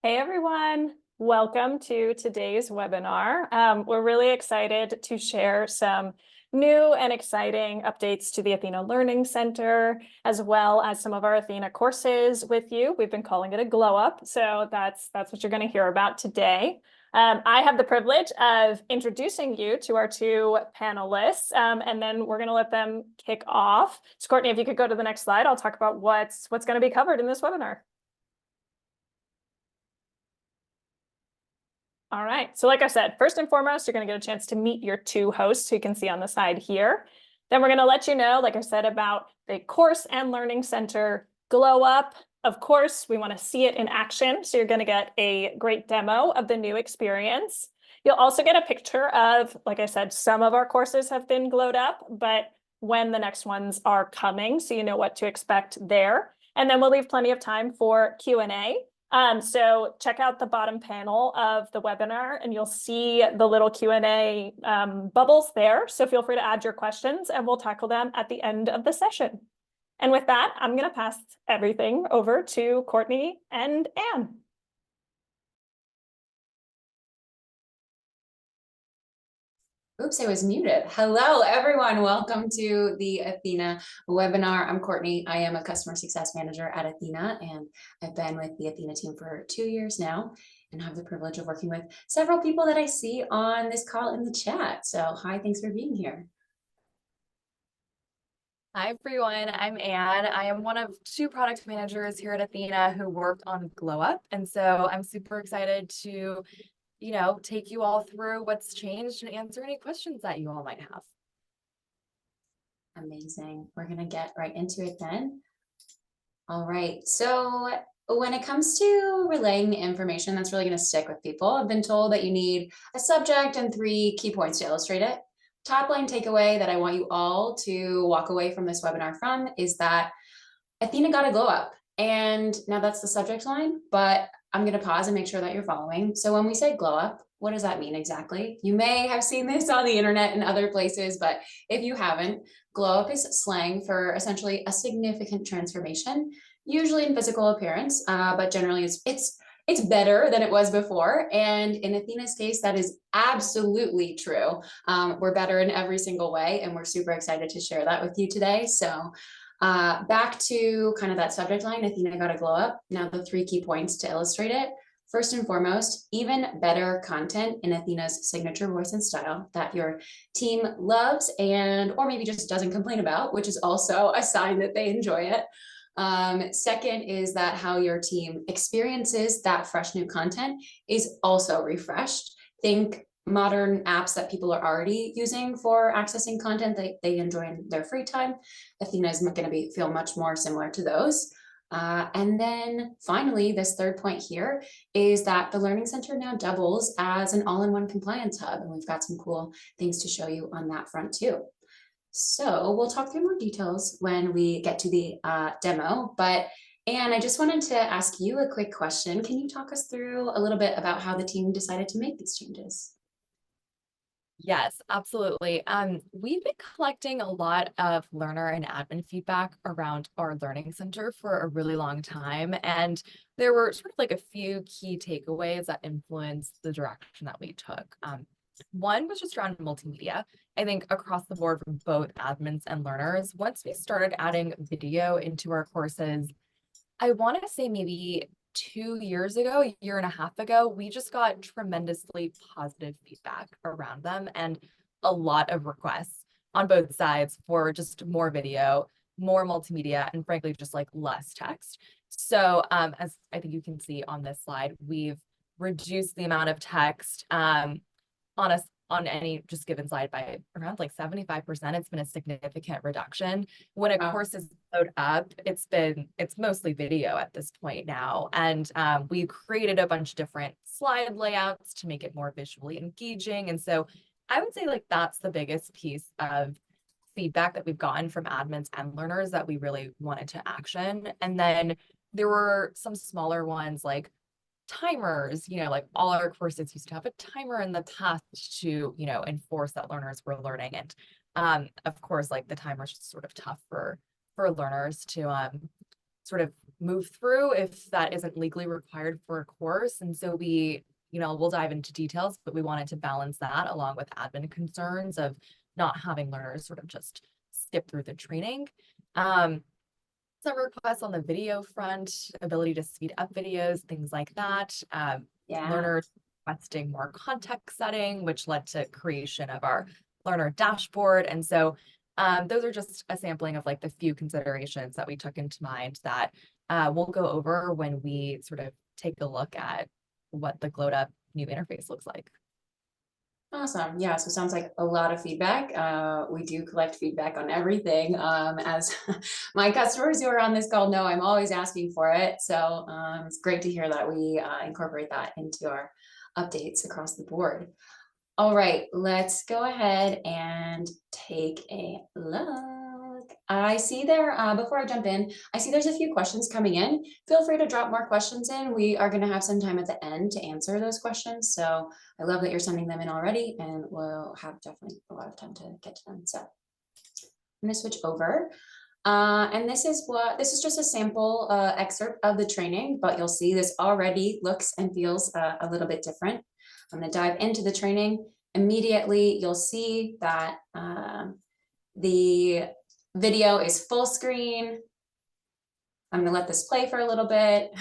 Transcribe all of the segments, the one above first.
Hey everyone, welcome to today's webinar. We're really excited to share some new and exciting updates to the Ethena Learning Center, as well as some of our Ethena courses with you. We've been calling it a glow up, so that's what you're going to hear about today. I have the privilege of introducing you to our two panelists, and then we're going to let them kick off. So Courtney, if you could go to the next slide, I'll talk about what's going to be covered in this webinar. All right, so like I said, first and foremost, you're going to get a chance to meet your two hosts who you can see on the side here. Then we're going to let you know, like I said, about the course and learning center glow up. Of course, we want to see it in action, so you're going to get a great demo of the new experience. You'll also get a picture of, like I said, some of our courses have been glowed up, but when the next ones are coming, so you know what to expect there. And then we'll leave plenty of time for Q&A. So check out the bottom panel of the webinar and you'll see the little Q&A bubbles there. So feel free to add your questions and we'll tackle them at the end of the session. And with that, I'm going to pass everything over to Courtney and Anne. Oops, I was muted. Hello, everyone. Welcome to the Ethena webinar. I'm Courtney. I am a customer success manager at Ethena, and I've been with the Ethena team for 2 years now and have the privilege of working with several people that I see on this call in the chat. So hi, thanks for being here. Hi, everyone. I'm Anne. I am one of 2 product managers here at Ethena who worked on Glow Up. And so I'm super excited to take you all through what's changed and answer any questions that you all might have. Amazing. We're going to get right into it then. All right. So when it comes to relaying information that's really going to stick with people, I've been told that you need a subject and 3 key points to illustrate it. Top line takeaway that I want you all to walk away from this webinar from is that Ethena got a glow up. And now that's the subject line, but I'm going to pause and make sure that you're following. So when we say glow up, what does that mean exactly? You may have seen this on the internet and other places, but if you haven't, glow up is slang for essentially a significant transformation, usually in physical appearance, but generally it's better than it was before. And in Ethena's case, that is absolutely true. We're better in every single way, and we're super excited to share that with you today. So back to kind of that subject line, Ethena got a glow up. Now the 3 key points to illustrate it. First and foremost, even better content in Ethena's signature voice and style that your team loves or maybe just doesn't complain about, which is also a sign that they enjoy it. Second is that how your team experiences that fresh new content is also refreshed. Think modern apps that people are already using for accessing content that they enjoy in their free time. Ethena is going to feel much more similar to those. And then finally, this third point here is that the Learning Center now doubles as an all-in-one compliance hub, and we've got some cool things to show you on that front too. So we'll talk through more details when we get to the demo, but Anne, I just wanted to ask you a quick question. Can you talk us through a little bit about how the team decided to make these changes? Yes, absolutely. We've been collecting a lot of learner and admin feedback around our Learning Center for a really long time. And there were sort of like a few key takeaways that influenced the direction that we took. One was just around multimedia. I think across the board from both admins and learners, once we started adding video into our courses, I want to say maybe 2 years ago, a year and a half ago, we just got tremendously positive feedback around them and a lot of requests on both sides for just more video, more multimedia, and frankly, just like less text. So as I think you can see on this slide, we've reduced the amount of text on any just given slide by around like 75%. It's been a significant reduction. When a course is loaded up, it's mostly video at this point now. And we've created a bunch of different slide layouts to make it more visually engaging. And so I would say like that's the biggest piece of feedback that we've gotten from admins and learners that we really wanted to action. And then there were some smaller ones like timers, like all our courses used to have a timer in the past to, enforce that learners were learning. And of course, like the timer is just sort of tough for learners to sort of move through if that isn't legally required for a course. And so we'll dive into details, but we wanted to balance that along with admin concerns of not having learners sort of just skip through the training. Some requests on the video front, ability to speed up videos, things like that. Yeah. Learners requesting more context setting, which led to creation of our learner dashboard. And so those are just a sampling of like the few considerations that we took into mind that we'll go over when we sort of take a look at what the glowed up new interface looks like. Awesome. Yeah, so it sounds like a lot of feedback. We do collect feedback on everything. As my customers who are on this call know, I'm always asking for it. So it's great to hear that we incorporate that into our updates across the board. All right, let's go ahead and take a look. I see there, before I jump in, I see there's a few questions coming in. Feel free to drop more questions in. We are going to have some time at the end to answer those questions. So I love that you're sending them in already, and we'll have definitely a lot of time to get to them. So I'm going to switch over. And this is just a sample excerpt of the training, but you'll see this already looks and feels a little bit different. I'm going to dive into the training. Immediately, you'll see that the video is full screen. I'm going to let this play for a little bit.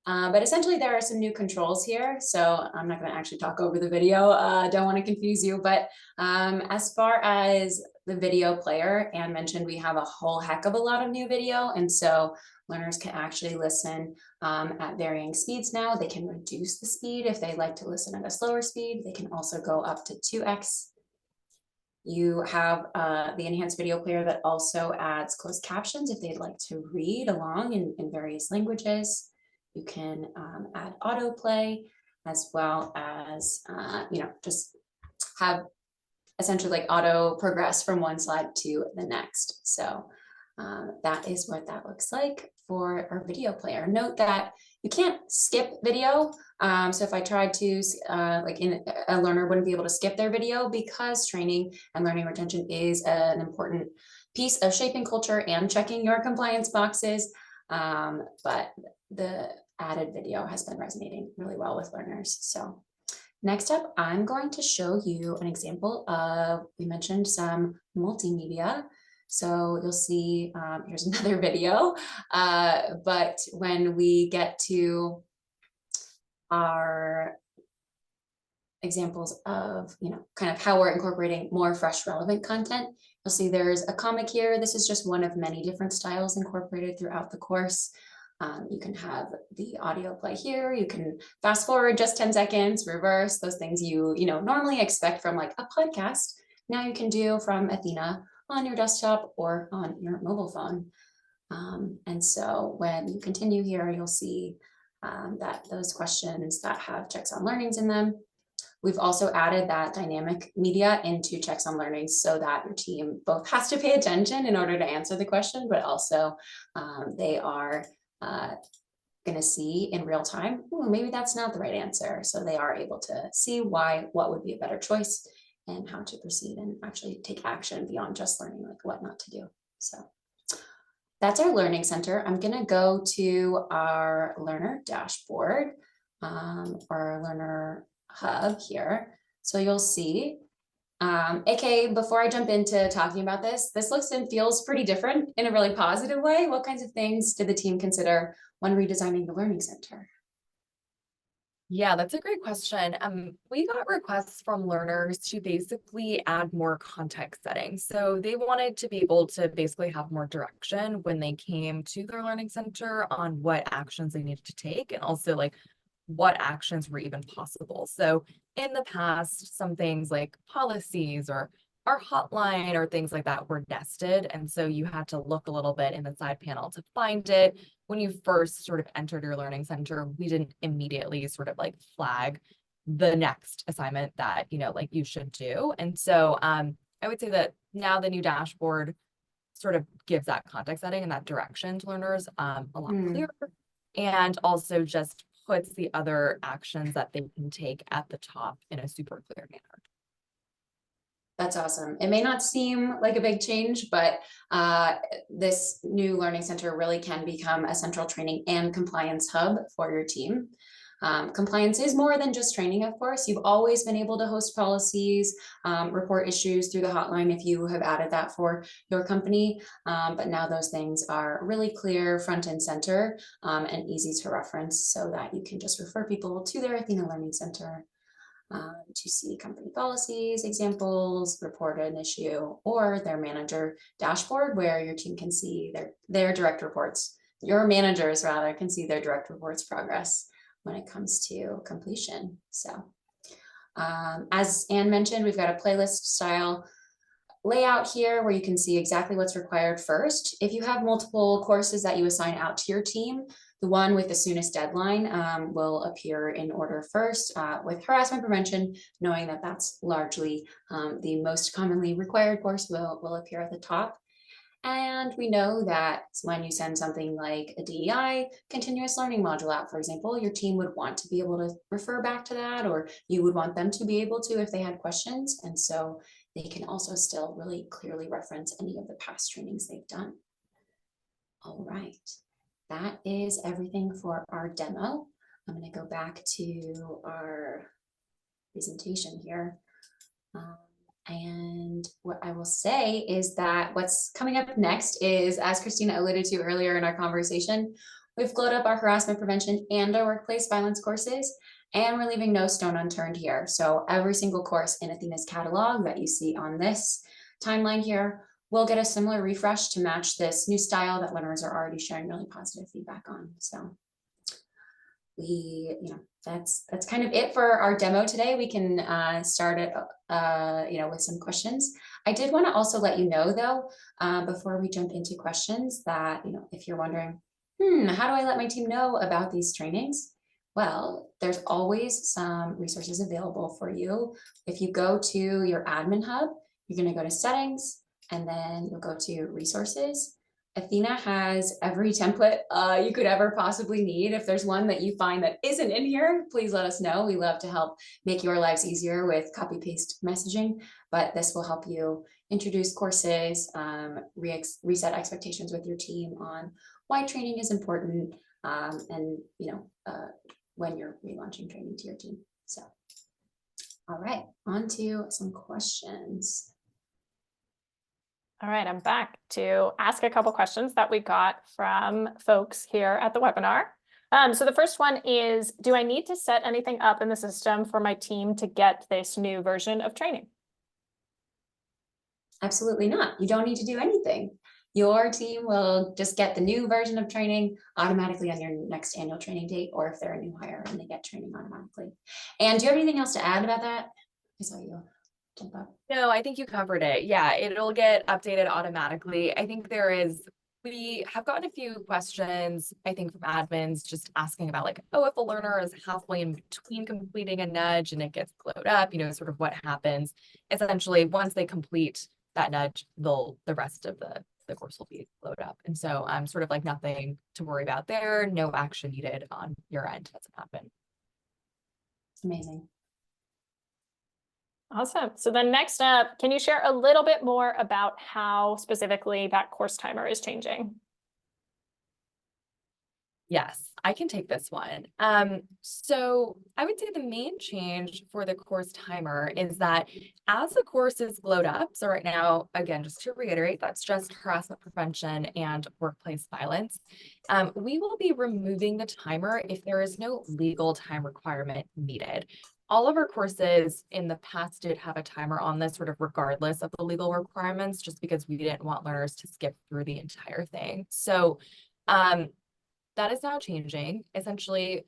But essentially, there are some new controls here. So I'm not going to actually talk over the video. Don't want to confuse you. But as far as the video player, Anne mentioned we have a whole heck of a lot of new video. And so learners can actually listen at varying speeds now. They can reduce the speed if they like to listen at a slower speed. They can also go up to 2x. You have the enhanced video player that also adds closed captions if they'd like to read along in various languages. You can add autoplay as well as, just have essentially like auto progress from one slide to the next. So that is what that looks like for our video player. Note that you can't skip video. So if I tried to, a learner wouldn't be able to skip their video because training and learning retention is an important piece of shaping culture and checking your compliance boxes. But the added video has been resonating really well with learners. So next up, I'm going to show you an example of, we mentioned some multimedia. So you'll see, here's another video, but when we get to our examples of, kind of how we're incorporating more fresh, relevant content, you'll see there's a comic here. This is just one of many different styles incorporated throughout the course. You can have the audio play here. You can fast forward just 10 seconds, reverse, those things you normally expect from like a podcast. Now you can do from Ethena on your desktop or on your mobile phone. And so when you continue here, you'll see that those questions that have checks on learnings in them. We've also added that dynamic media into checks on learnings so that your team both has to pay attention in order to answer the question, but also they are going to see in real time, maybe that's not the right answer. So they are able to see what would be a better choice and how to proceed and actually take action beyond just learning like what not to do. So that's our learning center. I'm going to go to our learner dashboard or our learner hub here. So you'll see, AK, before I jump into talking about this looks and feels pretty different in a really positive way. What kinds of things did the team consider when redesigning the Learning Center? Yeah, that's a great question. We got requests from learners to basically add more context settings. So they wanted to be able to basically have more direction when they came to their Learning Center on what actions they needed to take and also like what actions were even possible. So in the past, some things like policies or our hotline or things like that were nested. And so you had to look a little bit in the side panel to find it. When you first sort of entered your learning center, we didn't immediately sort of like flag the next assignment that, like you should do. And so I would say that now the new dashboard sort of gives that context setting and that direction to learners a lot clearer, and also just puts the other actions that they can take at the top in a super clear manner. That's awesome. It may not seem like a big change, but this new learning center really can become a central training and compliance hub for your team. Compliance is more than just training, of course. You've always been able to host policies, report issues through the hotline if you have added that for your company. But now those things are really clear, front and center, and easy to reference so that you can just refer people to their Ethena Learning Center to see company policies, examples, report an issue, or their manager dashboard where your team can see their direct reports. Your managers rather can see their direct reports progress when it comes to completion. So as Anne mentioned, we've got a playlist style layout here where you can see exactly what's required first. If you have multiple courses that you assign out to your team, the one with the soonest deadline will appear in order first with harassment prevention, knowing that that's largely the most commonly required course will appear at the top. And we know that when you send something like a DEI continuous learning module out, for example, your team would want to be able to refer back to that, or you would want them to be able to if they had questions. And so they can also still really clearly reference any of the past trainings they've done. All right, that is everything for our demo. I'm going to go back to our presentation here. And what I will say is that what's coming up next is, as Christina alluded to earlier in our conversation, we've glowed up our harassment prevention and our workplace violence courses, and we're leaving no stone unturned here. So every single course in Athena's catalog that you see on this timeline here will get a similar refresh to match this new style that learners are already sharing really positive feedback on. So that's kind of it for our demo today. We can start it with some questions. I did want to also let you know though, before we jump into questions, that if you're wondering, how do I let my team know about these trainings? Well, there's always some resources available for you. If you go to your admin hub, you're going to go to settings, and then you'll go to resources. Ethena has every template you could ever possibly need. If there's one that you find that isn't in here, please let us know. We love to help make your lives easier with copy-paste messaging, but this will help you introduce courses, reset expectations with your team on why training is important, and when you're relaunching training to your team. So, all right, on to some questions. All right, I'm back to ask a couple questions that we got from folks here at the webinar. So the first one is, do I need to set anything up in the system for my team to get this new version of training? Absolutely not. You don't need to do anything. Your team will just get the new version of training automatically on your next annual training date, or if they're a new hire and they get training automatically. And do you have anything else to add about that? I saw you jump up. No, I think you covered it. Yeah, it'll get updated automatically. I think we have gotten a few questions, I think, from admins just asking about like, oh, if a learner is halfway in between completing a nudge and it gets glowed up, sort of what happens. Essentially, once they complete that nudge, the rest of the course will be glowed up. And so I'm sort of like nothing to worry about there. No action needed on your end as an admin. Amazing. Awesome. So then next up, can you share a little bit more about how specifically that course timer is changing? Yes, I can take this one. So I would say the main change for the course timer is that as the course is glowed up, so right now, again, just to reiterate, that's just harassment prevention and workplace violence. We will be removing the timer if there is no legal time requirement needed. All of our courses in the past did have a timer on this, sort of regardless of the legal requirements, just because we didn't want learners to skip through the entire thing. So that is now changing. Essentially,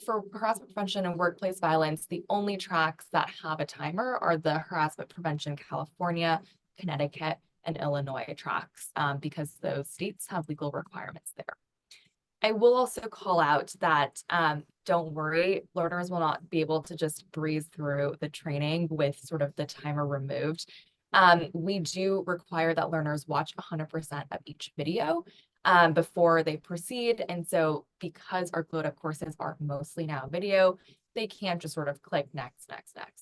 for harassment prevention and workplace violence, the only tracks that have a timer are the Harassment Prevention California, Connecticut, and Illinois tracks, because those states have legal requirements there. I will also call out that don't worry, learners will not be able to just breeze through the training with sort of the timer removed. We do require that learners watch 100% of each video before they proceed. And so because our glowed up courses are mostly now video, they can't just sort of click next,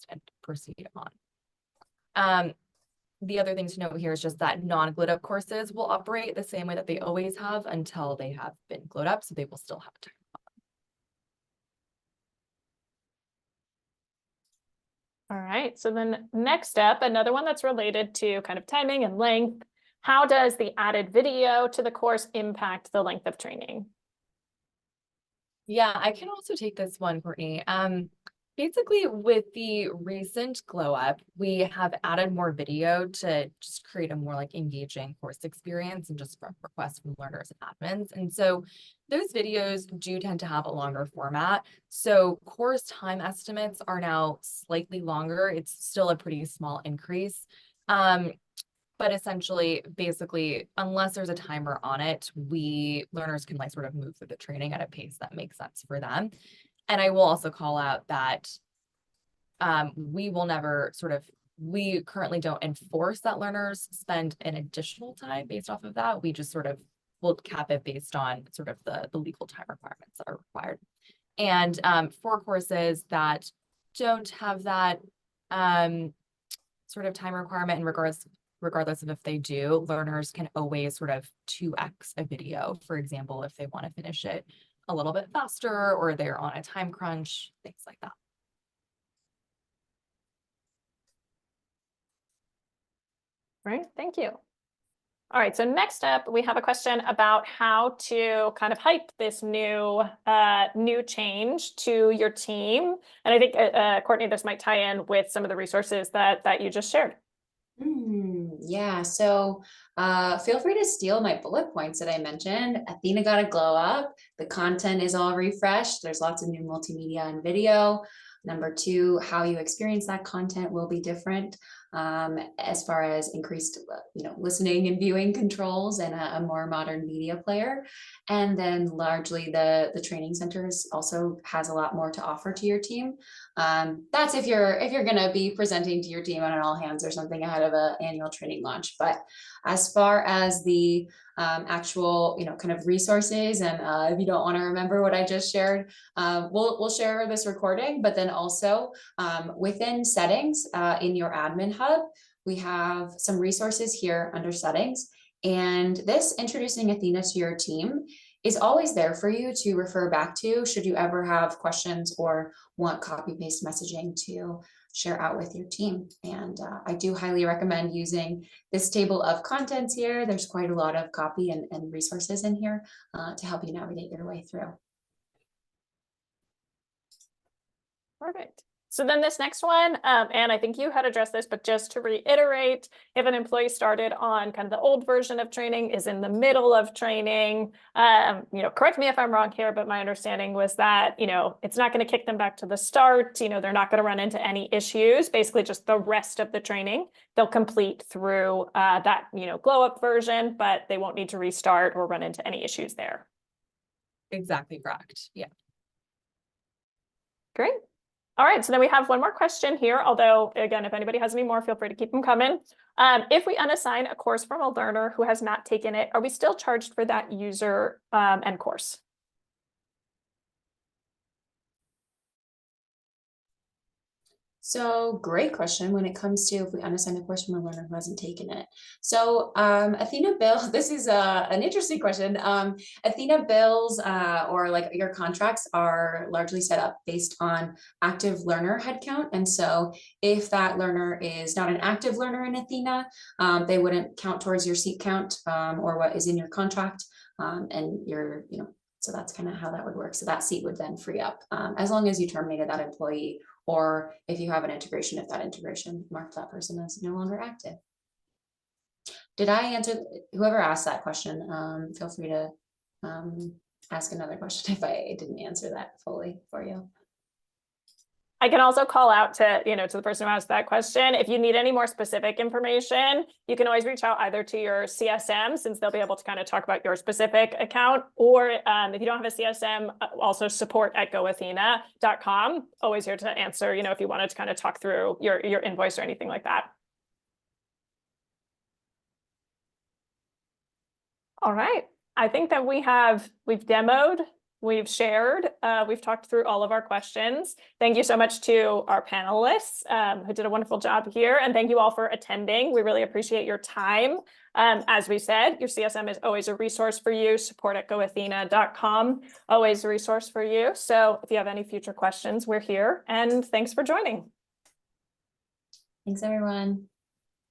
and proceed on. The other thing to note here is just that non-glued up courses will operate the same way that they always have until they have been glued up, so they will still have time. All right, so then next step, another one that's related to kind of timing and length. How does the added video to the course impact the length of training? Yeah, I can also take this one, Courtney. Basically, with the recent glow up, we have added more video to just create a more like engaging course experience and just requests from learners and admins. And so those videos do tend to have a longer format. So course time estimates are now slightly longer. It's still a pretty small increase. But essentially, basically, unless there's a timer on it, learners can like sort of move through the training at a pace that makes sense for them. And I will also call out that we currently don't enforce that learners spend an additional time based off of that. We just sort of will cap it based on sort of the legal time requirements that are required. And for courses that don't have that sort of time requirement, and regardless of if they do, learners can always sort of 2x a video, for example, if they want to finish it a little bit faster or they're on a time crunch, things like that. Right, thank you. All right, so next up, we have a question about how to kind of hype this new change to your team. And I think, Courtney, this might tie in with some of the resources that you just shared. Yeah, so feel free to steal my bullet points that I mentioned. Ethena got a glow up. The content is all refreshed. There's lots of new multimedia and video. Number two, how you experience that content will be different as far as increased listening and viewing controls and a more modern media player. And then largely the training centers also has a lot more to offer to your team. That's if you're going to be presenting to your team on an all hands or something ahead of an annual training launch. But as far as the actual kind of resources, and if you don't want to remember what I just shared, we'll share this recording. But then also within settings in your admin hub, we have some resources here under settings, and this introducing Ethena to your team is always there for you to refer back to should you ever have questions or want copy paste messaging to share out with your team. And I do highly recommend using this table of contents here. There's quite a lot of copy and resources in here to help you navigate your way through. Perfect. So then this next one, and I think you had addressed this, but just to reiterate, if an employee started on kind of the old version of training, is in the middle of training, correct me if I'm wrong here, but my understanding was that, it's not going to kick them back to the start. They're not going to run into any issues, basically just the rest of the training they'll complete through that, glow up version, but they won't need to restart or run into any issues there. Exactly correct. Yeah. Great. All right, so then we have one more question here, although, again, if anybody has any more, feel free to keep them coming. If we unassign a course from a learner who has not taken it, are we still charged for that user and course? So great question when it comes to if we unassign a course from a learner who hasn't taken it. So Ethena bill, this is an interesting question. Ethena bills or like your contracts are largely set up based on active learner headcount. And so if that learner is not an active learner in Ethena, they wouldn't count towards your seat count or what is in your contract. And your, so that's kind of how that would work. So that seat would then free up as long as you terminated that employee, or if you have an integration, if that integration marked that person as no longer active. Did I answer? Whoever asked that question, feel free to ask another question if I didn't answer that fully for you. I can also call out to, to the person who asked that question. If you need any more specific information, you can always reach out either to your CSM, since they'll be able to kind of talk about your specific account, or if you don't have a CSM, also support@goethena.com. Always here to answer, if you wanted to kind of talk through your invoice or anything like that. All right. I think that we've demoed we've shared. We've talked through all of our questions. Thank you so much to our panelists who did a wonderful job here. And thank you all for attending. We really appreciate your time. As we said, your CSM is always a resource for you. Support at goethena.com, always a resource for you. So if you have any future questions, we're here. And thanks for joining. Thanks, everyone.